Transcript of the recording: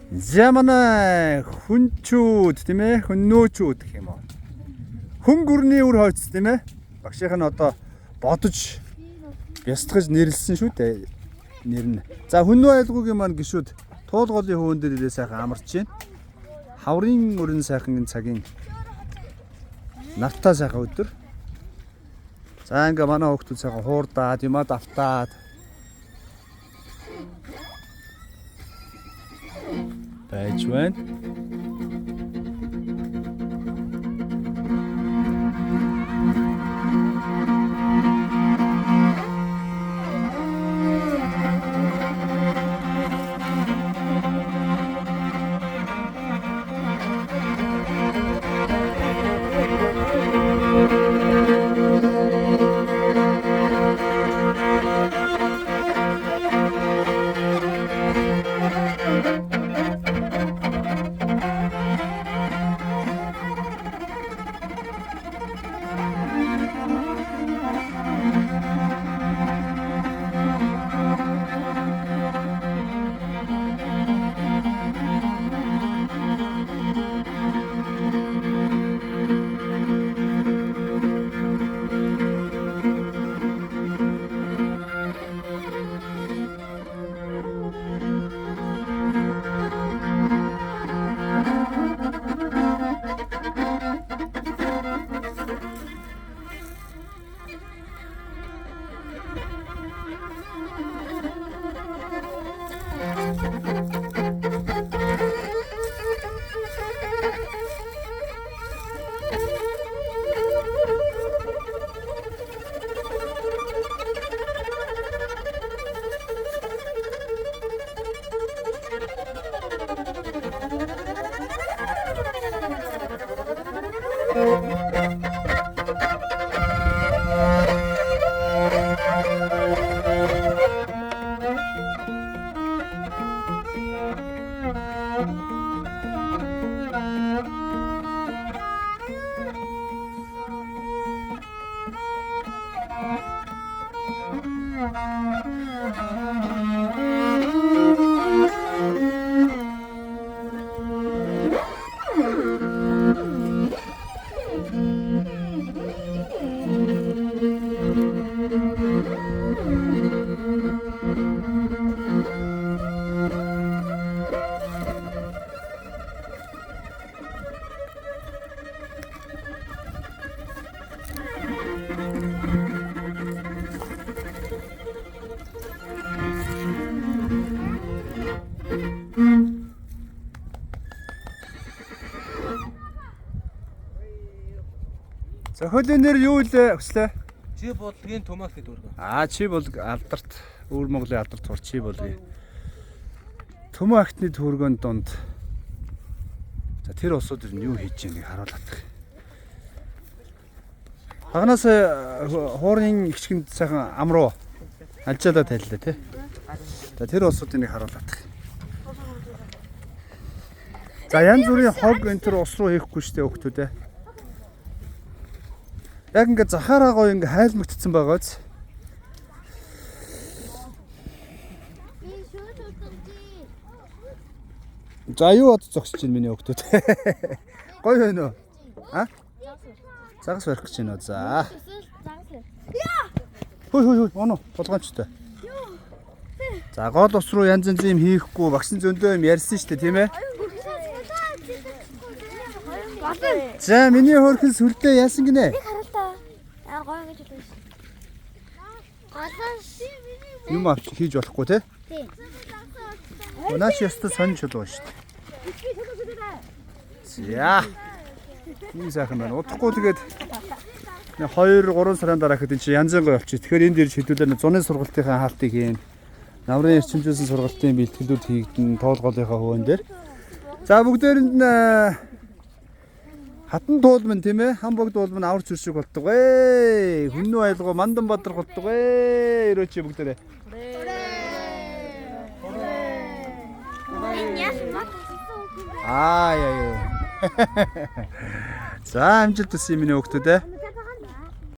За манай хүнчүүд тийм ээ, хөннөөчүүд гэх юм уу. Хүн гүрний үр хойц тийм ээ. Багшийнх нь одоо бодож бясдгаж нэрлсэн шүү дээ. Нэр нь. За хөннөө айлгуугийн маань гişүүд туулгуулын хөвөн дээр ирээ сайхан амарч байна. Хаврын өрн сайхан энэ цагийн навтаа сайхан өдөр. За ингээ манай хүүхдүүд сайхан хуурдаад, юмаа давтаад байж байна. За хөлийн нэр юу вэ өглөө? Чи бодлогын томагт дүүргөө. Чи бол алдарт Өвөр Монголын алдарт тур чи болгоё. Төмөө актны төргөнд донд за тэр усууд юу хийж байгааг харуулдаг. Хагнаас хуурын ихчгэнд сайхан ам руу алжаалаа тайллаа тий. За тэр усуудыг харуулдаг. За янз бүрийн хог энэ төр ус руу хийхгүй штэ хөөхдөө. Яг ингээ захаараа гоё ингээ хайлмагдсан байгааз. За юу бод зогсож байна миний хөөхдөө. Гоё байна уу? Загас барих гэж байна уу? За. Хөөе оноо толгоомчтой. За гол ус руу янз янз юм хийхгүй багшин зөндөө юм ярьсан штэ тийм ээ. За миний хөрхөн сүрдээ яасан гинэ? Юм авч хийж болохгүй те? Тийм. Наач ястаа сонж чулуу шүү дээ. За. Энэ сайхан байна. Удахгүй тэгээд 2-3 сарын дараа хэд энэ чи янз бүрийн болчих. Тэгэхээр энд ирж хэдүүлээ зуны сургалтынхаа хаалтыг хийн. Намрын эрчимжүүлсэн сургалтын бэлтгэлүүд хийгдэн тоолголынхаа хөвөн дээр. За бүгдээрэнд нь хатан туулман тийм ээ хамбог туулман авар зүршиг болдог вэ. Хүннүү айлгуу мандан бодрох болдог вэ. Өрөөч бүгдээрээ. Яа. За амжилт төсөө миний хөөхдөө те.